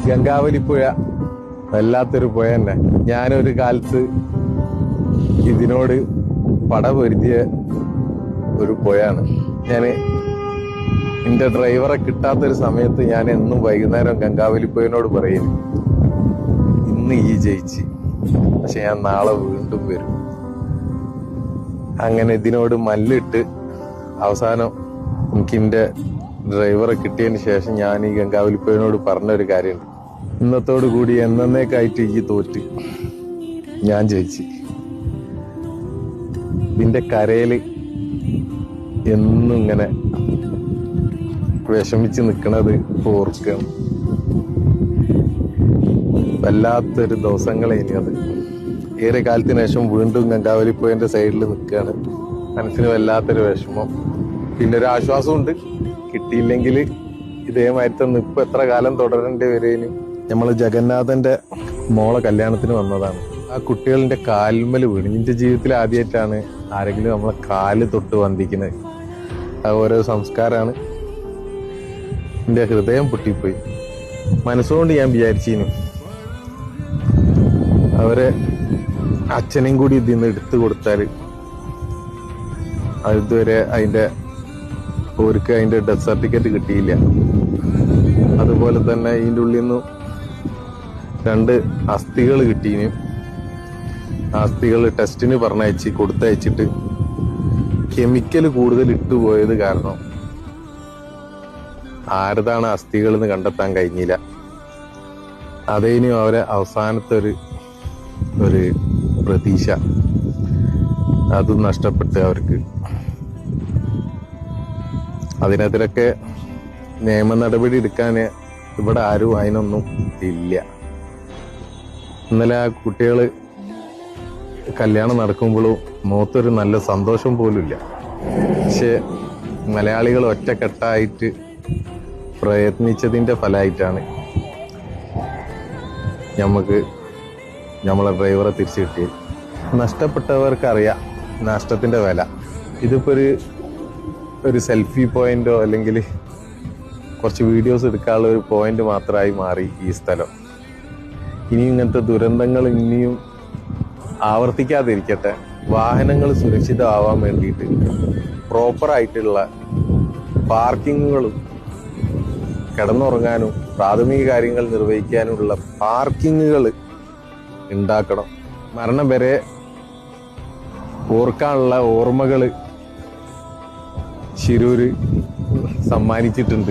ഗംഗാവലിപ്പുഴ വല്ലാത്തൊരു പുഴ തന്നെ. ഞാനൊരു കാലത്ത് ഇതിനോട് പടപൊരുതിയ ഒരു പുഴയാണ്. ഞാന് എന്റെ ഡ്രൈവറെ കിട്ടാത്തൊരു സമയത്ത് ഞാൻ എന്നും വൈകുന്നേരം ഗംഗാവലിപ്പുഴനോട് പറയും, ഇന്ന് ഈ ജയിച്ച്, പക്ഷെ ഞാൻ നാളെ വീണ്ടും വരും. അങ്ങനെ ഇതിനോട് മല്ലിട്ട് അവസാനം എനിക്ക് എന്റെ ഡ്രൈവറെ കിട്ടിയതിന് ശേഷം ഞാൻ ഈ ഗംഗാവലിപ്പുഴനോട് പറഞ്ഞൊരു കാര്യമുണ്ട്, ഇന്നത്തോടു കൂടി എന്നേക്കായിട്ട് ഈ തോറ്റ്, ഞാൻ ജയിച്ച്. ഇതിന്റെ കരയില് എന്നും ഇങ്ങനെ വിഷമിച്ച് നിൽക്കണത് ഓർക്കുകയാണ്. വല്ലാത്തൊരു ദിവസങ്ങളെ ഇനി അത്. ഏറെ കാലത്തിന് ശേഷം വീണ്ടും ഗംഗാവലിപ്പുഴന്റെ സൈഡിൽ നിൽക്കുകയാണ്. മനസ്സിന് വല്ലാത്തൊരു വിഷമം, പിന്നെ ഒരു ആശ്വാസമുണ്ട്. കിട്ടിയില്ലെങ്കിൽ ഇതേമാതിരി തന്നെ ഇപ്പൊ എത്ര കാലം തുടരേണ്ടി വരേന്. നമ്മള് ജഗന്നാഥന്റെ മോളെ കല്യാണത്തിന് വന്നതാണ്. ആ കുട്ടികളുടെ കാൽമല് വീണ്. എന്റെ ജീവിതത്തിൽ ആദ്യമായിട്ടാണ് ആരെങ്കിലും നമ്മളെ കാല് തൊട്ട് വന്ദിക്കുന്നത്. അത് ഓരോ സംസ്കാരമാണ്. എന്റെ ഹൃദയം പൊട്ടിപ്പോയി. മനസ്സുകൊണ്ട് ഞാൻ വിചാരിച്ചിരുന്നു അവരെ അച്ഛനെയും കൂടി ഇതിന്ന് എടുത്തു കൊടുത്താല് ഇതുവരെ അവർക്ക് അതിന്റെ ഡെത്ത് സർട്ടിഫിക്കറ്റ് കിട്ടിയില്ല. അതുപോലെ തന്നെ ഇതിൻ്റെ ഉള്ളിൽ നിന്ന് 2 അസ്ഥികൾ കിട്ടീന്. അസ്ഥികൾ ടെസ്റ്റിന് കൊടുത്തയച്ചിട്ട് കെമിക്കൽ കൂടുതൽ ഇട്ടുപോയത് കാരണം ആരതാണ് അസ്ഥികൾ എന്ന് കണ്ടെത്താൻ കഴിഞ്ഞില്ല. അതേനും അവരെ അവസാനത്തെ ഒരു പ്രതീക്ഷ അതും നഷ്ടപ്പെട്ട് അവർക്ക്. അതിനെതിരൊക്കെ നിയമ നടപടി എടുക്കാൻ ഇവിടെ ആരും അതിനൊന്നും ഇല്ല. ഇന്നലെ ആ കുട്ടികള് കല്യാണം നടക്കുമ്പോഴും മുഖത്തൊരു നല്ല സന്തോഷം പോലും ഇല്ല. പക്ഷെ മലയാളികൾ ഒറ്റക്കെട്ടായിട്ട് പ്രയത്നിച്ചതിന്റെ ഫലമായിട്ടാണ് നമ്മളെ ഡ്രൈവറെ തിരിച്ചു കിട്ടിയത്. നഷ്ടപ്പെട്ടവർക്കറിയാം നഷ്ടത്തിന്റെ വില. ഇതിപ്പോ ഒരു സെൽഫി പോയിന്റോ അല്ലെങ്കിൽ കുറച്ച് വീഡിയോസ് എടുക്കാനുള്ള ഒരു പോയിന്റ് മാത്രമായി മാറി ഈ സ്ഥലം. ഇനിയും ഇങ്ങനത്തെ ദുരന്തങ്ങൾ ഇനിയും ആവർത്തിക്കാതിരിക്കട്ടെ. വാഹനങ്ങൾ സുരക്ഷിതമാവാൻ വേണ്ടിയിട്ട് പ്രോപ്പറായിട്ടുള്ള പാർക്കിങ്ങുകളും കിടന്നുറങ്ങാനും പ്രാഥമിക കാര്യങ്ങൾ നിർവഹിക്കാനുമുള്ള പാർക്കിങ്ങുകൾ ഉണ്ടാക്കണം. മരണം വരെ ഓർക്കാനുള്ള ഓർമ്മകൾ ശിരൂര് സമ്മാനിച്ചിട്ടുണ്ട്.